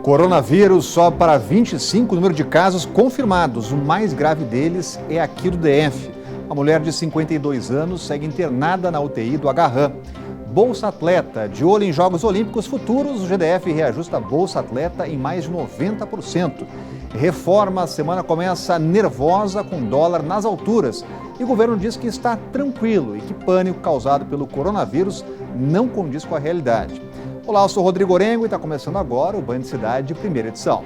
Coronavírus sobe para 25 o número de casos confirmados. O mais grave deles é aqui do DF. A mulher de 52 anos segue internada na UTI do Agarrã. Bolsa Atleta, de olho em Jogos Olímpicos futuros, o GDF reajusta a Bolsa Atleta em mais de 90%. Reforma, a semana começa nervosa com dólar nas alturas. E o governo diz que está tranquilo e que pânico causado pelo coronavírus não condiz com a realidade. Olá, eu sou Rodrigo Orengo e está começando agora o Band Cidade, primeira edição.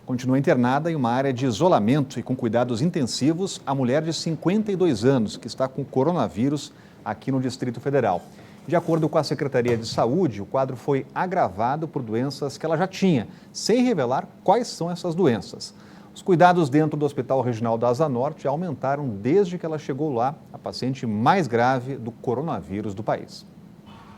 Continua internada em uma área de isolamento e com cuidados intensivos a mulher de 52 anos que está com coronavírus aqui no Distrito Federal. De acordo com a Secretaria de Saúde, o quadro foi agravado por doenças que ela já tinha, sem revelar quais são essas doenças. Os cuidados dentro do Hospital Regional da Asa Norte aumentaram desde que ela chegou lá, a paciente mais grave do coronavírus do país.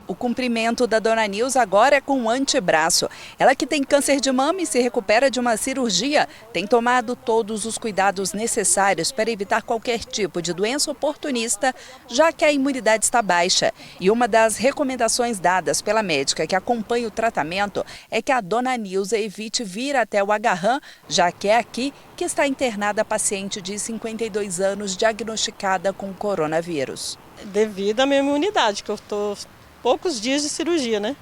O cumprimento da dona Nilza agora é com o antebraço. Ela que tem câncer de mama e se recupera de uma cirurgia, tem tomado todos os cuidados necessários para evitar qualquer tipo de doença oportunista, já que a imunidade está baixa. E uma das recomendações dadas pela médica que acompanha o tratamento é que a dona Nilza evite vir até o Agarrã, já que é aqui que está internada a paciente de 52 anos diagnosticada com coronavírus. Devido à minha imunidade, que eu estou poucos dias de cirurgia, né?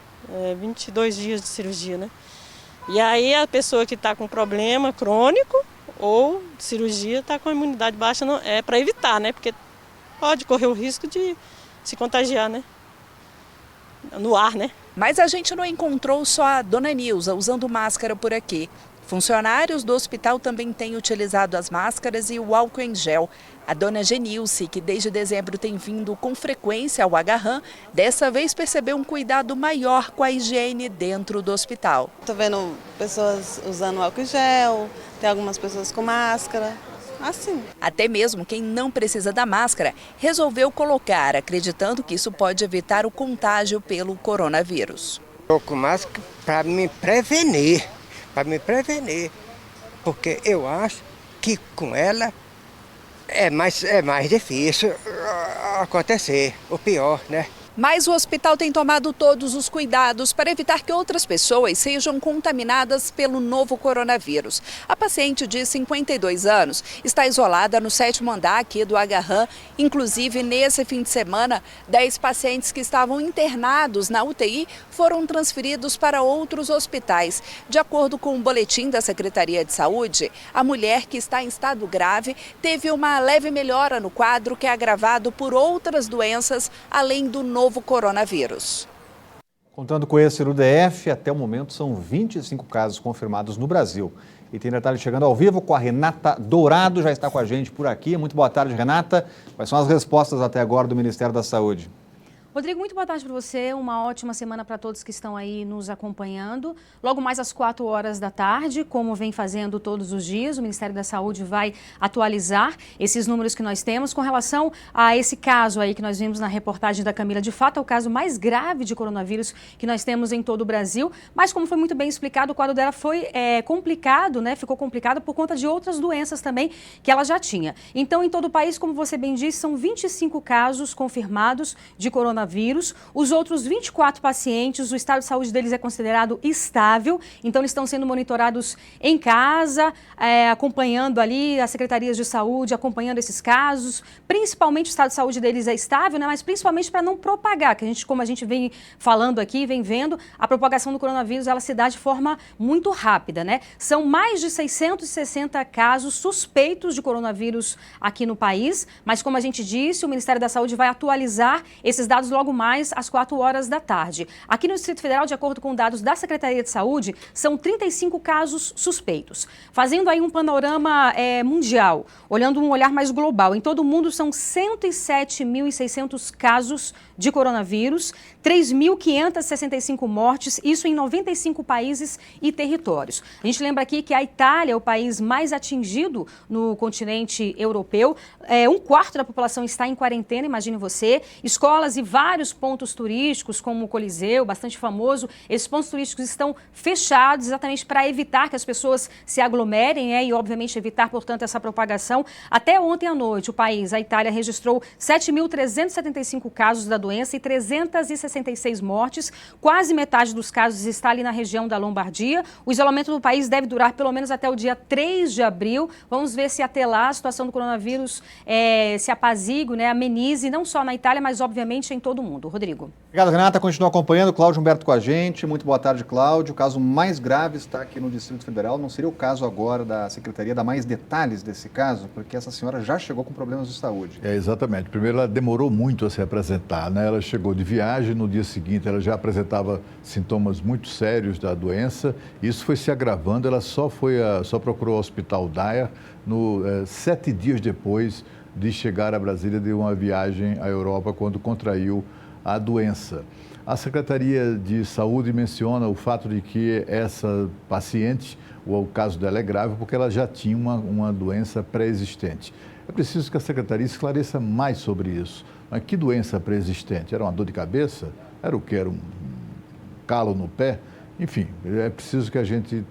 22 dias de cirurgia, né? E aí a pessoa que está com problema crônico ou de cirurgia está com a imunidade baixa, não, é para evitar, né? Porque pode correr o risco de se contagiar, né? No ar, né? Mas a gente não encontrou só a dona Nilza usando máscara por aqui. Funcionários do hospital também têm utilizado as máscaras e o álcool em gel. A dona Genilce, que desde dezembro tem vindo com frequência ao Agarrã, dessa vez percebeu um cuidado maior com a higiene dentro do hospital. Estou vendo pessoas usando álcool em gel, tem algumas pessoas com máscara, assim. Até mesmo quem não precisa da máscara resolveu colocar, acreditando que isso pode evitar o contágio pelo coronavírus. Estou com máscara para me prevenir, porque eu acho que com ela é mais difícil acontecer, o pior, né? Mas o hospital tem tomado todos os cuidados para evitar que outras pessoas sejam contaminadas pelo novo coronavírus. A paciente de 52 anos está isolada no 7º andar aqui do Agarrã. Inclusive, nesse fim de semana, 10 pacientes que estavam internados na UTI foram transferidos para outros hospitais. De acordo com o boletim da Secretaria de Saúde, a mulher que está em estado grave teve uma leve melhora no quadro que é agravado por outras doenças, além do novo coronavírus. Contando com esse no DF, até o momento são 25 casos confirmados no Brasil. E tem detalhe chegando ao vivo com a Renata Dourado, já está com a gente por aqui. Muito boa tarde, Renata. Quais são as respostas até agora do Ministério da Saúde? Rodrigo, muito boa tarde para você, uma ótima semana para todos que estão aí nos acompanhando. Logo mais às 4 horas da tarde, como vem fazendo todos os dias, o Ministério da Saúde vai atualizar esses números que nós temos com relação a esse caso aí que nós vimos na reportagem da Camila. De fato, é o caso mais grave de coronavírus que nós temos em todo o Brasil, mas como foi muito bem explicado, o quadro dela foi complicado, né? Ficou complicado por conta de outras doenças também que ela já tinha. Então, em todo o país, como você bem disse, são 25 casos confirmados de coronavírus. Os outros 24 pacientes, o estado de saúde deles é considerado estável, então eles estão sendo monitorados em casa, acompanhando ali as secretarias de saúde, acompanhando esses casos. Principalmente o estado de saúde deles é estável, né? Mas principalmente para não propagar, que como a gente vem falando aqui, vem vendo, a propagação do coronavírus ela se dá de forma muito rápida, né? São mais de 660 casos suspeitos de coronavírus aqui no país, mas como a gente disse, o Ministério da Saúde vai atualizar esses dados logo mais às 4 horas da tarde. Aqui no Distrito Federal, de acordo com dados da Secretaria de Saúde, são 35 casos suspeitos. Fazendo aí um panorama mundial, olhando um olhar mais global, em todo o mundo são 107.600 casos de coronavírus, 3.565 mortes, isso em 95 países e territórios. A gente lembra aqui que a Itália é o país mais atingido no continente europeu. 1/4 da população está em quarentena, imagine você. Escolas e vários vários pontos turísticos, como o Coliseu, bastante famoso. Esses pontos turísticos estão fechados exatamente para evitar que as pessoas se aglomerem, e, obviamente, evitar, portanto, essa propagação. Até ontem à noite, o país, a Itália, registrou 7.375 casos da doença e 366 mortes. Quase metade dos casos está ali na região da Lombardia. O isolamento do país deve durar pelo menos até o dia 3 de abril. Vamos ver se até lá a situação do coronavírus se apazigue, amenize, não só na Itália, mas obviamente em todo o mundo. Rodrigo. Obrigado, Renata. Continua acompanhando. Cláudio Humberto com a gente. Muito boa tarde, Cláudio. O caso mais grave está aqui no Distrito Federal. Não seria o caso agora da Secretaria dar mais detalhes desse caso? Porque essa senhora já chegou com problemas de saúde. Exatamente. Primeiro, ela demorou muito a se apresentar, né? Ela chegou de viagem, no dia seguinte ela já apresentava sintomas muito sérios da doença. Isso foi se agravando. Ela só procurou o Hospital Dyer 7 dias depois de chegar a Brasília de uma viagem à Europa, quando contraiu a doença. A Secretaria de Saúde menciona o fato de que essa paciente, o caso dela é grave, porque ela já tinha uma doença pré-existente. É preciso que a Secretaria esclareça mais sobre isso. Mas que doença pré-existente? Era uma dor de cabeça? Era o quê? Era um calo no pé? Enfim, é preciso que a gente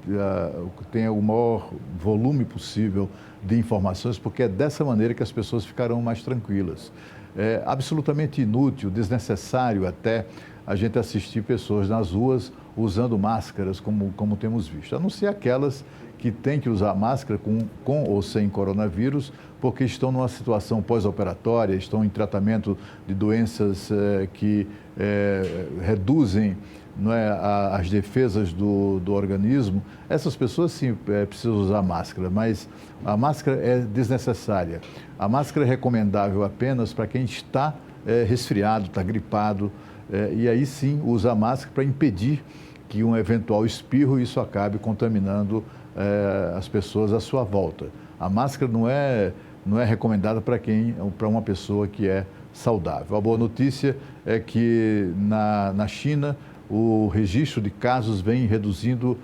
tenha o maior volume possível de informações, porque é dessa maneira que as pessoas ficarão mais tranquilas. É absolutamente inútil, desnecessário até a gente assistir pessoas nas ruas usando máscaras, como temos visto. A não ser aquelas que têm que usar máscara com ou sem coronavírus, porque estão numa situação pós-operatória, estão em tratamento de doenças que reduzem as defesas do organismo. Essas pessoas sim precisam usar máscara, mas a máscara é desnecessária. A máscara é recomendável apenas para quem está resfriado, está gripado, e aí sim usa a máscara para impedir que um eventual espirro isso acabe contaminando as pessoas à sua volta. A máscara não é recomendada para uma pessoa que é saudável. A boa notícia é que na China o registro de casos vem reduzindo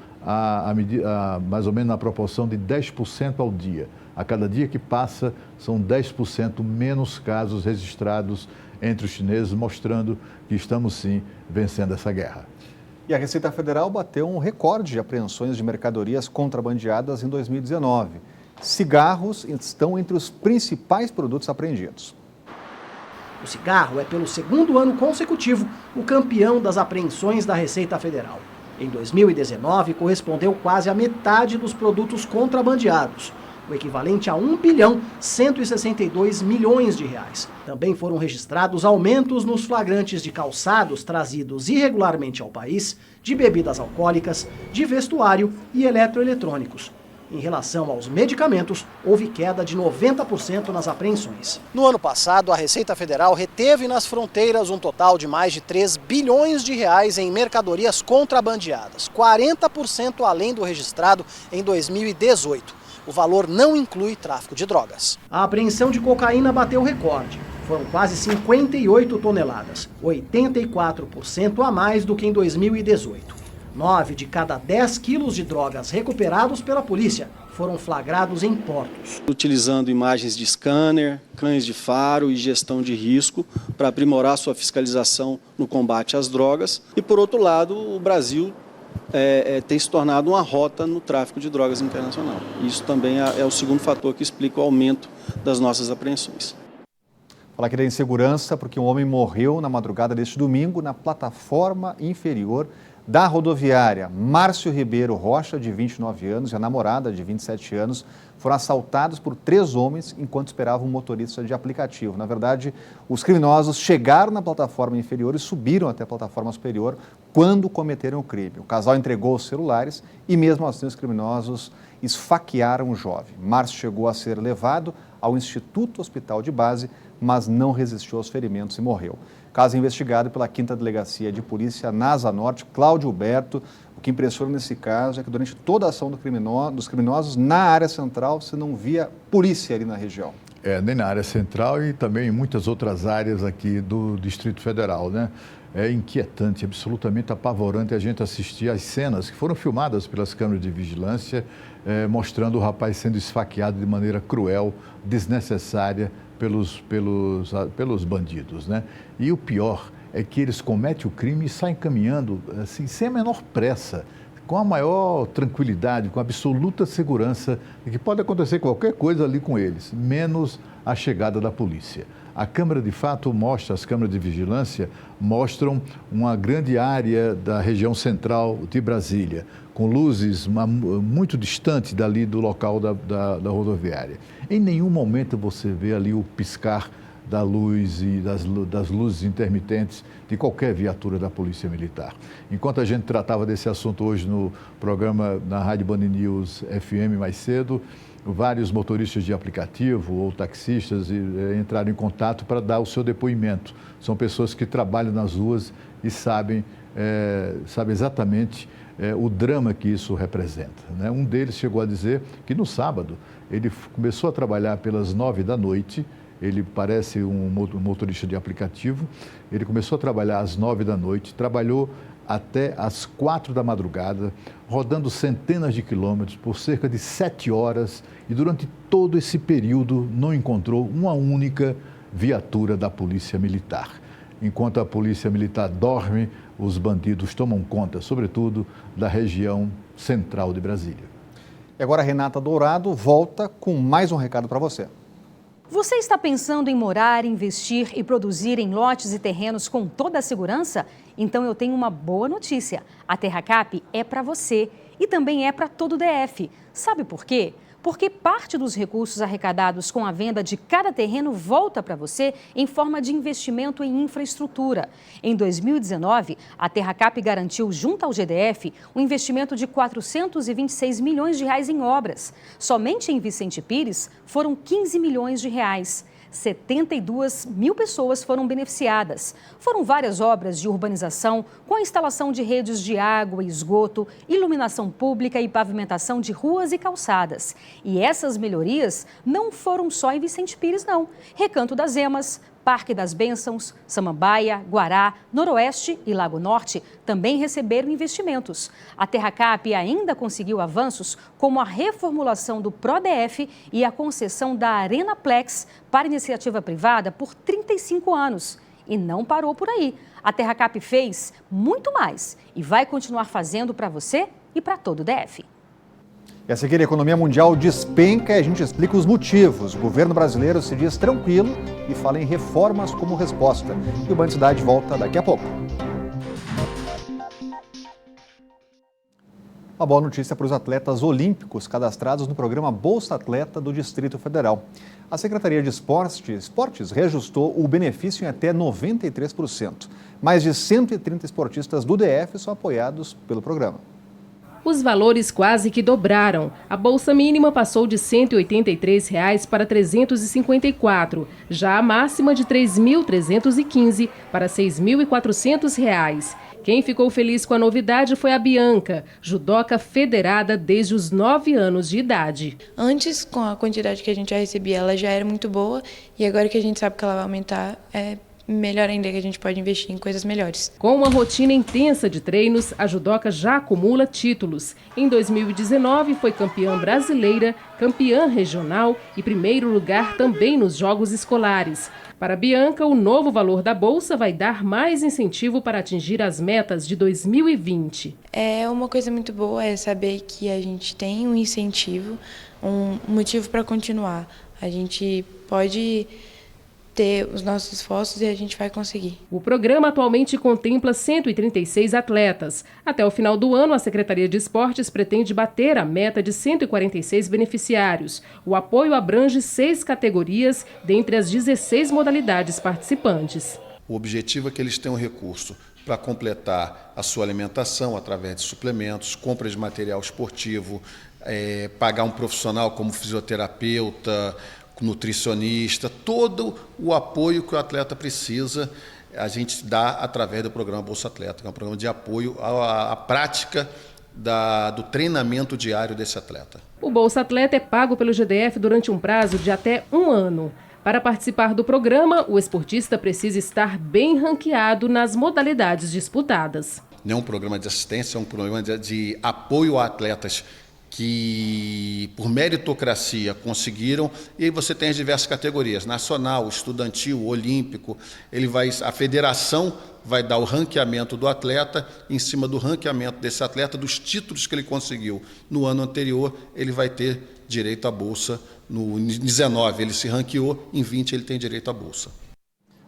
mais ou menos na proporção de 10% ao dia. A cada dia que passa, são 10% menos casos registrados entre os chineses, mostrando que estamos sim vencendo essa guerra. E a Receita Federal bateu um recorde de apreensões de mercadorias contrabandeadas em 2019. Cigarros estão entre os principais produtos apreendidos. O cigarro é, pelo segundo ano consecutivo, o campeão das apreensões da Receita Federal. Em 2019, correspondeu quase a metade dos produtos contrabandeados, o equivalente a 1,162 bilhões de reais. Também foram registrados aumentos nos flagrantes de calçados trazidos irregularmente ao país, de bebidas alcoólicas, de vestuário e eletroeletrônicos. Em relação aos medicamentos, houve queda de 90% nas apreensões. No ano passado, a Receita Federal reteve nas fronteiras um total de mais de 3 bilhões de reais em mercadorias contrabandeadas, 40% além do registrado em 2018. O valor não inclui tráfico de drogas. A apreensão de cocaína bateu recorde. Foram quase 58 toneladas, 84% a mais do que em 2018. 9 de cada 10 quilos de drogas recuperados pela polícia foram flagrados em portos. Utilizando imagens de scanner, cães de faro e gestão de risco para aprimorar sua fiscalização no combate às drogas. E, por outro lado, o Brasil tem se tornado uma rota no tráfico de drogas internacional. Isso também é o segundo fator que explica o aumento das nossas apreensões. Falar aqui da insegurança, porque um homem morreu na madrugada deste domingo na plataforma inferior da rodoviária. Márcio Ribeiro Rocha, de 29 anos, e a namorada, de 27 anos, foram assaltados por 3 homens enquanto esperavam um motorista de aplicativo. Na verdade, os criminosos chegaram na plataforma inferior e subiram até a plataforma superior quando cometeram o crime. O casal entregou os celulares e, mesmo assim, os criminosos esfaquearam o jovem. Márcio chegou a ser levado ao Instituto Hospital de Base, mas não resistiu aos ferimentos e morreu. Caso investigado pela 5ª Delegacia de Polícia na Asa Norte, Cláudio Humberto. O que impressiona nesse caso é que durante toda a ação dos criminosos, na área central, você não via polícia ali na região. Nem na área central e também em muitas outras áreas aqui do Distrito Federal, né? É inquietante, absolutamente apavorante a gente assistir às cenas que foram filmadas pelas câmeras de vigilância, mostrando o rapaz sendo esfaqueado de maneira cruel, desnecessária, pelos bandidos, né? E o pior é que eles cometem o crime e saem caminhando assim, sem a menor pressa, com a maior tranquilidade, com absoluta segurança de que pode acontecer qualquer coisa ali com eles, menos a chegada da polícia. A câmera, de fato, as câmeras de vigilância mostram uma grande área da região central de Brasília, com luzes muito distantes dali do local da rodoviária. Em nenhum momento você vê ali o piscar da luz e das luzes intermitentes de qualquer viatura da Polícia Militar. Enquanto a gente tratava desse assunto hoje no programa na Rádio Band News FM mais cedo, vários motoristas de aplicativo ou taxistas entraram em contato para dar o seu depoimento. São pessoas que trabalham nas ruas e sabem exatamente o drama que isso representa, né? Um deles chegou a dizer que no sábado ele começou a trabalhar pelas 9 da noite, ele parece um motorista de aplicativo, ele começou a trabalhar às 9 da noite, trabalhou até às 4 da madrugada, rodando centenas de quilômetros por cerca de 7 horas e durante todo esse período não encontrou uma única viatura da Polícia Militar. Enquanto a Polícia Militar dorme, os bandidos tomam conta, sobretudo, da região central de Brasília. E agora a Renata Dourado volta com mais um recado para você. Você está pensando em morar, investir e produzir em lotes e terrenos com toda a segurança? Então eu tenho uma boa notícia. A TerraCap é para você e também é para todo o DF. Sabe por quê? Porque parte dos recursos arrecadados com a venda de cada terreno volta para você em forma de investimento em infraestrutura. Em 2019, a TerraCap garantiu junto ao GDF um investimento de 426 milhões de reais em obras. Somente em Vicente Pires foram 15 milhões de reais. 72 mil pessoas foram beneficiadas. Foram várias obras de urbanização com a instalação de redes de água e esgoto, iluminação pública e pavimentação de ruas e calçadas. E essas melhorias não foram só em Vicente Pires, não. Recanto das Emas, Parque das Bênçãos, Samambaia, Guará, Noroeste e Lago Norte também receberam investimentos. A TerraCap ainda conseguiu avanços como a reformulação do ProDF e a concessão da Arenaplex para iniciativa privada por 35 anos. E não parou por aí. A TerraCap fez muito mais e vai continuar fazendo para você e para todo o DF. E a seguir, a economia mundial despenca e a gente explica os motivos. O governo brasileiro se diz tranquilo e fala em reformas como resposta. E o Band Cidade volta daqui a pouco. Uma boa notícia para os atletas olímpicos cadastrados no programa Bolsa Atleta do Distrito Federal. A Secretaria de Esportes reajustou o benefício em até 93%. Mais de 130 esportistas do DF são apoiados pelo programa. Os valores quase que dobraram. A bolsa mínima passou de R$ 183 para R$ 354, já a máxima de R$ 3.315 para R$ 6.400. Quem ficou feliz com a novidade foi a Bianca, judoca federada desde os 9 anos de idade. Antes, com a quantidade que a gente já recebia, ela já era muito boa, e agora que a gente sabe que ela vai aumentar, é melhor ainda, que a gente pode investir em coisas melhores. Com uma rotina intensa de treinos, a judoca já acumula títulos. Em 2019 foi campeã brasileira, campeã regional e primeiro lugar também nos Jogos Escolares. Para Bianca, o novo valor da bolsa vai dar mais incentivo para atingir as metas de 2020. É uma coisa muito boa, é saber que a gente tem um incentivo, um motivo para continuar. A gente pode ter os nossos esforços e a gente vai conseguir. O programa atualmente contempla 136 atletas. Até o final do ano, a Secretaria de Esportes pretende bater a meta de 146 beneficiários. O apoio abrange 6 categorias, dentre as 16 modalidades participantes. O objetivo é que eles tenham recurso para completar a sua alimentação através de suplementos, compra de material esportivo, pagar um profissional como fisioterapeuta, nutricionista, todo o apoio que o atleta precisa, a gente dá através do programa Bolsa Atleta, que é um programa de apoio à prática do treinamento diário desse atleta. O Bolsa Atleta é pago pelo GDF durante um prazo de até 1 ano. Para participar do programa, o esportista precisa estar bem ranqueado nas modalidades disputadas. Não é um programa de assistência, é um programa de apoio a atletas que por meritocracia conseguiram, e aí você tem as diversas categorias, nacional, estudantil, olímpico, a federação vai dar o ranqueamento do atleta, em cima do ranqueamento desse atleta, dos títulos que ele conseguiu no ano anterior, ele vai ter direito à bolsa. No 19 ele se ranqueou, em 20 ele tem direito à bolsa.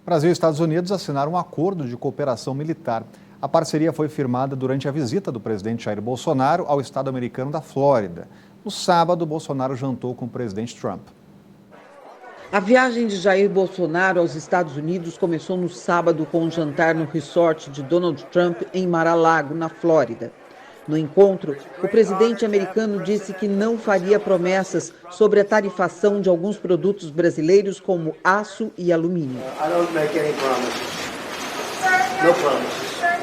Brasil e Estados Unidos assinaram um acordo de cooperação militar. A parceria foi firmada durante a visita do presidente Jair Bolsonaro ao estado americano da Flórida. No sábado, Bolsonaro jantou com o presidente Trump. A viagem de Jair Bolsonaro aos Estados Unidos começou no sábado com um jantar no resort de Donald Trump em Mar-a-Lago, na Flórida. No encontro, o presidente americano disse que não faria promessas sobre a tarifação de alguns produtos brasileiros como aço e alumínio.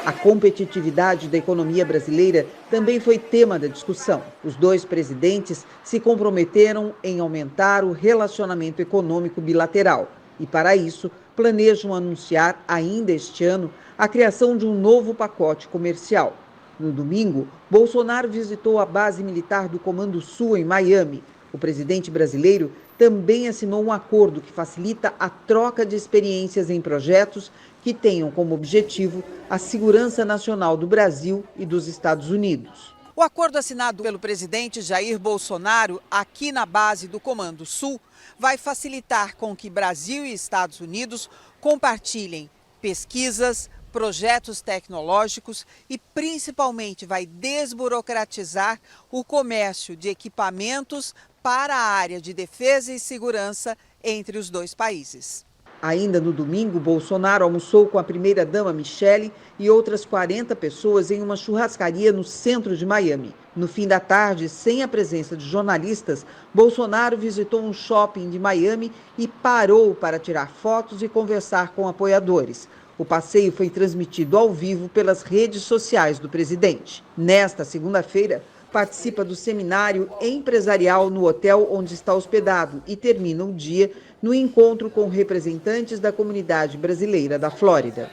A competitividade da economia brasileira também foi tema da discussão. Os dois presidentes se comprometeram em aumentar o relacionamento econômico bilateral e, para isso, planejam anunciar ainda este ano a criação de um novo pacote comercial. No domingo, Bolsonaro visitou a base militar do Comando Sul em Miami. O presidente brasileiro também assinou um acordo que facilita a troca de experiências em projetos que tenham como objetivo a segurança nacional do Brasil e dos Estados Unidos. O acordo assinado pelo presidente Jair Bolsonaro aqui na base do Comando Sul vai facilitar com que Brasil e Estados Unidos compartilhem pesquisas, projetos tecnológicos e, principalmente, vai desburocratizar o comércio de equipamentos para a área de defesa e segurança entre os dois países. Ainda no domingo, Bolsonaro almoçou com a primeira-dama Michele e outras 40 pessoas em uma churrascaria no centro de Miami. No fim da tarde, sem a presença de jornalistas, Bolsonaro visitou um shopping de Miami e parou para tirar fotos e conversar com apoiadores. O passeio foi transmitido ao vivo pelas redes sociais do presidente. Nesta segunda-feira, participa do seminário empresarial no hotel onde está hospedado e termina o dia no encontro com representantes da comunidade brasileira da Flórida.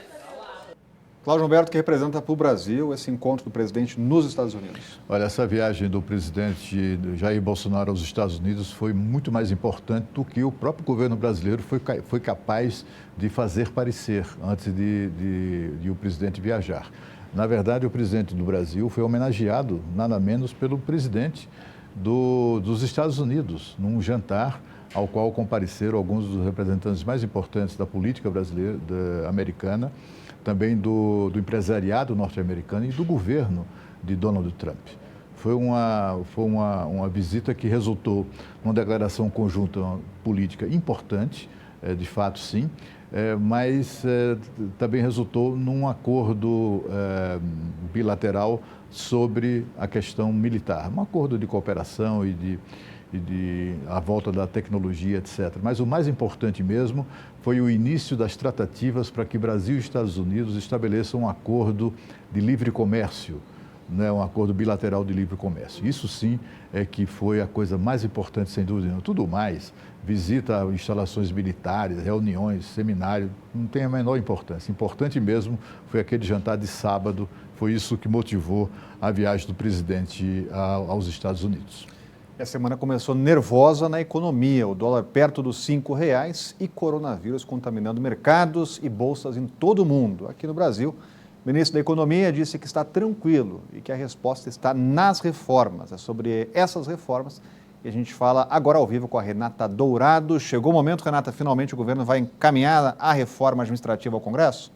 Cláudio Humberto, que representa para o Brasil esse encontro do presidente nos Estados Unidos. Olha, essa viagem do presidente Jair Bolsonaro aos Estados Unidos foi muito mais importante do que o próprio governo brasileiro foi capaz de fazer parecer antes de o presidente viajar. Na verdade, o presidente do Brasil foi homenageado, nada menos, pelo presidente dos Estados Unidos, num jantar ao qual compareceram alguns dos representantes mais importantes da política brasileira, americana, também do empresariado norte-americano e do governo de Donald Trump. Foi uma visita que resultou numa declaração conjunta política importante, de fato sim, mas também resultou num acordo bilateral sobre a questão militar, um acordo de cooperação e a volta da tecnologia, etc. Mas o mais importante mesmo foi o início das tratativas para que Brasil e Estados Unidos estabeleçam um acordo de livre comércio, né, um acordo bilateral de livre comércio. Isso sim é que foi a coisa mais importante, sem dúvida nenhuma. Tudo mais, visita a instalações militares, reuniões, seminários, não tem a menor importância. Importante mesmo foi aquele jantar de sábado, foi isso que motivou a viagem do presidente aos Estados Unidos. A semana começou nervosa na economia, o dólar perto dos R$5 e coronavírus contaminando mercados e bolsas em todo o mundo. Aqui no Brasil, o ministro da Economia disse que está tranquilo e que a resposta está nas reformas. É sobre essas reformas que a gente fala agora ao vivo com a Renata Dourado. Chegou o momento, Renata, finalmente o governo vai encaminhar a reforma administrativa ao Congresso?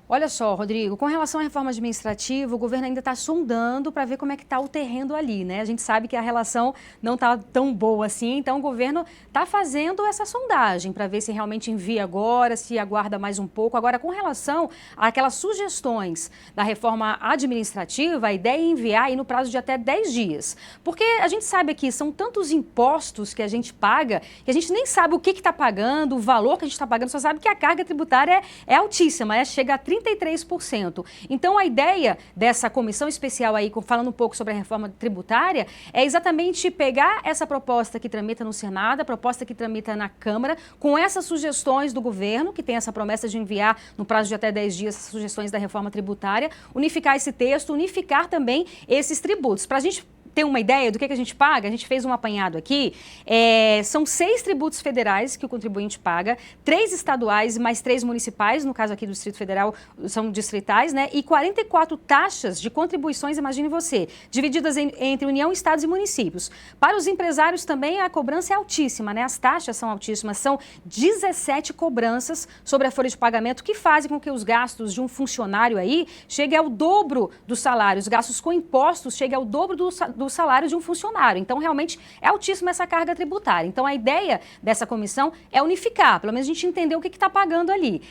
Olha só, Rodrigo, com relação à reforma administrativa, o governo ainda está sondando para ver como é que está o terreno ali, né? A gente sabe que a relação não está tão boa assim, então o governo está fazendo essa sondagem para ver se realmente envia agora, se aguarda mais um pouco. Agora, com relação àquelas sugestões da reforma administrativa, a ideia é enviar aí no prazo de até 10 dias. Porque a gente sabe aqui, são tantos impostos que a gente paga, que a gente nem sabe o que está pagando, o valor que a gente está pagando, só sabe que a carga tributária é altíssima, chega a 33%. Então, a ideia dessa comissão especial aí, falando um pouco sobre a reforma tributária, é exatamente pegar essa proposta que tramita no Senado, a proposta que tramita na Câmara, com essas sugestões do governo, que tem essa promessa de enviar no prazo de até 10 dias essas sugestões da reforma tributária, unificar esse texto, unificar também esses tributos, para a gente ter uma ideia do que a gente paga, a gente fez um apanhado aqui, são 6 tributos federais que o contribuinte paga, 3 estaduais e mais 3 municipais, no caso aqui do Distrito Federal são distritais, né? E 44 taxas de contribuições, imagine você, divididas entre União, estados e municípios. Para os empresários também a cobrança é altíssima, né? As taxas são altíssimas, são 17 cobranças sobre a folha de pagamento que fazem com que os gastos de um funcionário aí cheguem ao dobro do salário, os gastos com impostos cheguem ao dobro do salário de um funcionário. Então, realmente, é altíssima essa carga tributária. Então, a ideia dessa comissão é unificar, pelo menos a gente entender o que está pagando ali.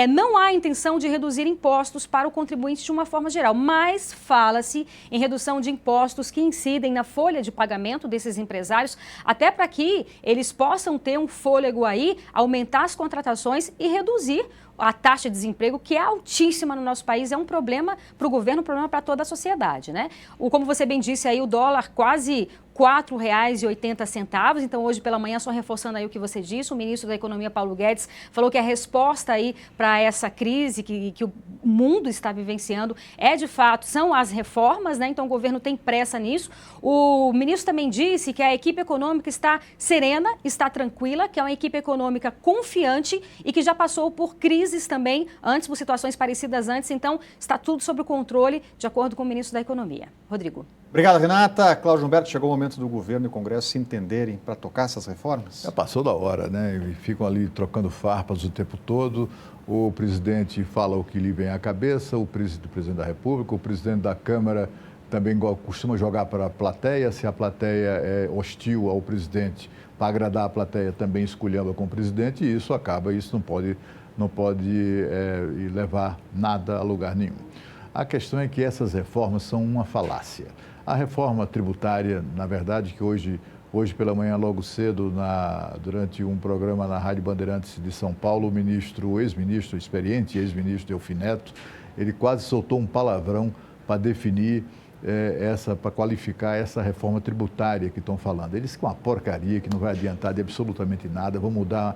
Não há intenção de reduzir impostos para o contribuinte de uma forma geral, mas fala-se em redução de impostos que incidem na folha de pagamento desses empresários, até para que eles possam ter um fôlego aí, aumentar as contratações e reduzir a taxa de desemprego, que é altíssima no nosso país, é um problema para o governo, um problema para toda a sociedade, né? Como você bem disse aí, o dólar quase R$ 4,80. Então, hoje pela manhã, só reforçando aí o que você disse, o ministro da Economia, Paulo Guedes, falou que a resposta aí para essa crise que o mundo está vivenciando de fato, são as reformas, né? Então, o governo tem pressa nisso. O ministro também disse que a equipe econômica está serena, está tranquila, que é uma equipe econômica confiante e que já passou por crises também antes, por situações parecidas antes. Então, está tudo sob o controle, de acordo com o ministro da Economia. Rodrigo. Obrigado, Renata. Cláudio Humberto, chegou o momento do governo e Congresso se entenderem para tocar essas reformas? Já passou da hora, né? E ficam ali trocando farpas o tempo todo. O presidente fala o que lhe vem à cabeça, o presidente da República, o presidente da Câmara também costuma jogar para a plateia. Se a plateia é hostil ao presidente, para agradar a plateia, também esculhamba com o presidente, e isso não pode levar nada a lugar nenhum. A questão é que essas reformas são uma falácia. A reforma tributária, na verdade, que hoje pela manhã, logo cedo, durante um programa na Rádio Bandeirantes de São Paulo, o ex-ministro experiente, ex-ministro Delfim Neto, ele quase soltou um palavrão para definir para qualificar essa reforma tributária que estão falando. Eles que é uma porcaria, que não vai adiantar de absolutamente nada, vão mudar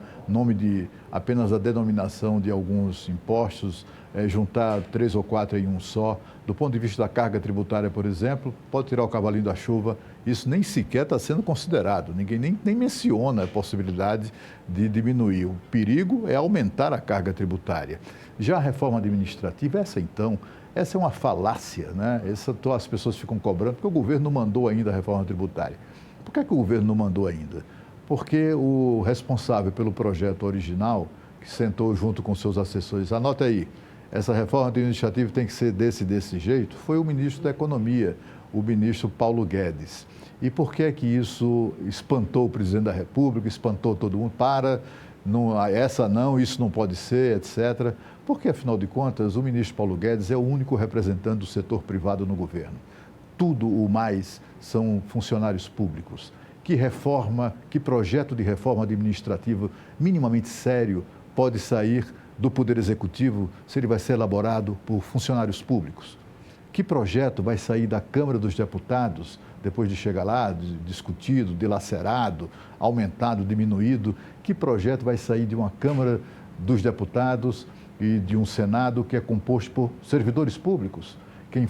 apenas a denominação de alguns impostos, juntar 3 ou 4 em um só. Do ponto de vista da carga tributária, por exemplo, pode tirar o cavalinho da chuva, isso nem sequer está sendo considerado, ninguém nem menciona a possibilidade de diminuir. O perigo é aumentar a carga tributária. Já a reforma administrativa, essa é uma falácia, né? As pessoas ficam cobrando, porque o governo não mandou ainda a reforma tributária. Por que o governo não mandou ainda? Porque o responsável pelo projeto original, que sentou junto com seus assessores, anota aí, essa reforma administrativa tem que ser desse jeito, foi o ministro da Economia, o ministro Paulo Guedes. E por que isso espantou o presidente da República, espantou todo mundo? Isso não pode ser, etc. Porque, afinal de contas, o ministro Paulo Guedes é o único representante do setor privado no governo. Tudo o mais são funcionários públicos. Que projeto de reforma administrativa minimamente sério pode sair do Poder Executivo se ele vai ser elaborado por funcionários públicos? Que projeto vai sair da Câmara dos Deputados, depois de chegar lá, discutido, dilacerado, aumentado, diminuído? Que projeto vai sair de uma Câmara dos Deputados e de um Senado que é composto por servidores públicos? Quem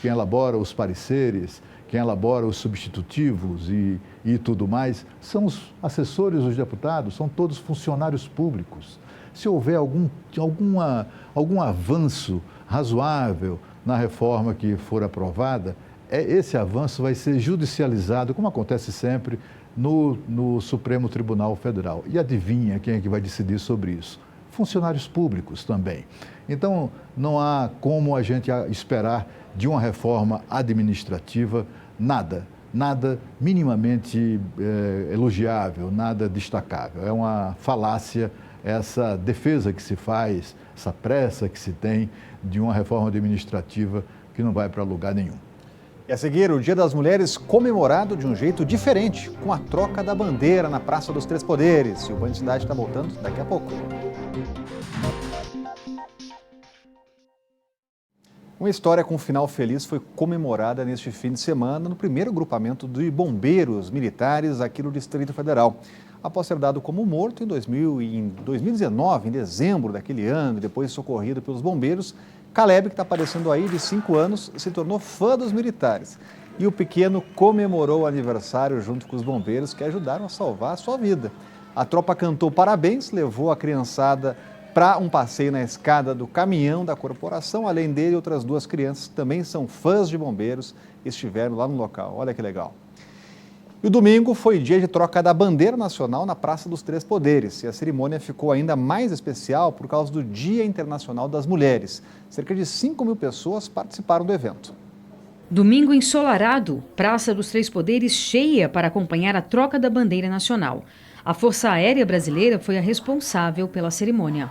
elabora os pareceres, quem elabora os substitutivos e tudo mais, são os assessores dos deputados, são todos funcionários públicos. Se houver algum avanço razoável na reforma que for aprovada, esse avanço vai ser judicializado, como acontece sempre, no Supremo Tribunal Federal. E adivinha quem é que vai decidir sobre isso? Funcionários públicos também. Então, não há como a gente esperar de uma reforma administrativa nada minimamente elogiável, nada destacável. É uma falácia essa defesa que se faz, essa pressa que se tem de uma reforma administrativa que não vai para lugar nenhum. E a seguir, o Dia das Mulheres comemorado de um jeito diferente, com a troca da bandeira na Praça dos Três Poderes. E o Band Cidade está voltando daqui a pouco. Uma história com um final feliz foi comemorada neste fim de semana no primeiro grupamento de bombeiros militares aqui no Distrito Federal. Após ser dado como morto em 2019, em dezembro daquele ano, e depois socorrido pelos bombeiros, Caleb, que está aparecendo aí, de 5 anos, se tornou fã dos militares. E o pequeno comemorou o aniversário junto com os bombeiros que ajudaram a salvar a sua vida. A tropa cantou parabéns, levou a criançada para um passeio na escada do caminhão da corporação. Além dele, outras 2 crianças também são fãs de bombeiros e estiveram lá no local. Olha que legal. E o domingo foi dia de troca da bandeira nacional na Praça dos Três Poderes. E a cerimônia ficou ainda mais especial por causa do Dia Internacional das Mulheres. Cerca de 5.000 pessoas participaram do evento. Domingo ensolarado, Praça dos Três Poderes cheia para acompanhar a troca da bandeira nacional. A Força Aérea Brasileira foi a responsável pela cerimônia.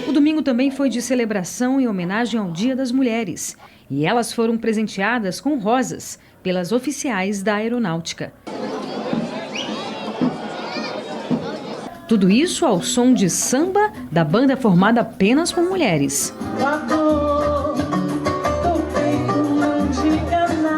O domingo também foi de celebração em homenagem ao Dia das Mulheres. E elas foram presenteadas com rosas pelas oficiais da Aeronáutica. Tudo isso ao som de samba da banda formada apenas por mulheres.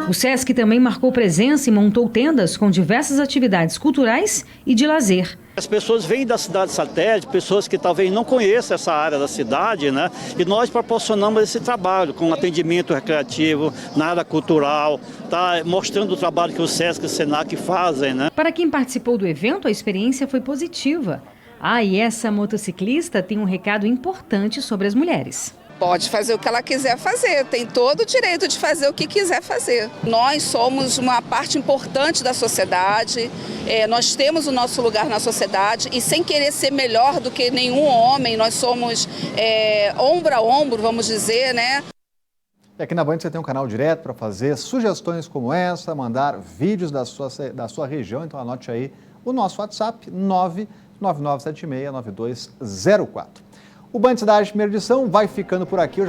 O SESC também marcou presença e montou tendas com diversas atividades culturais e de lazer. As pessoas vêm da cidade satélite, pessoas que talvez não conheçam essa área da cidade, né? E nós proporcionamos esse trabalho com atendimento recreativo, na área cultural, tá mostrando o trabalho que o SESC e o SENAC fazem, né? Para quem participou do evento, a experiência foi positiva. E essa motociclista tem um recado importante sobre as mulheres. Pode fazer o que ela quiser fazer, tem todo o direito de fazer o que quiser fazer. Nós somos uma parte importante da sociedade, nós temos o nosso lugar na sociedade e sem querer ser melhor do que nenhum homem, nós somos ombro a ombro, vamos dizer, né? E aqui na Band você tem um canal direto para fazer sugestões como essa, mandar vídeos da sua região, então anote aí o nosso WhatsApp, 999769204. O Band Cidade, primeira edição, vai ficando por aqui.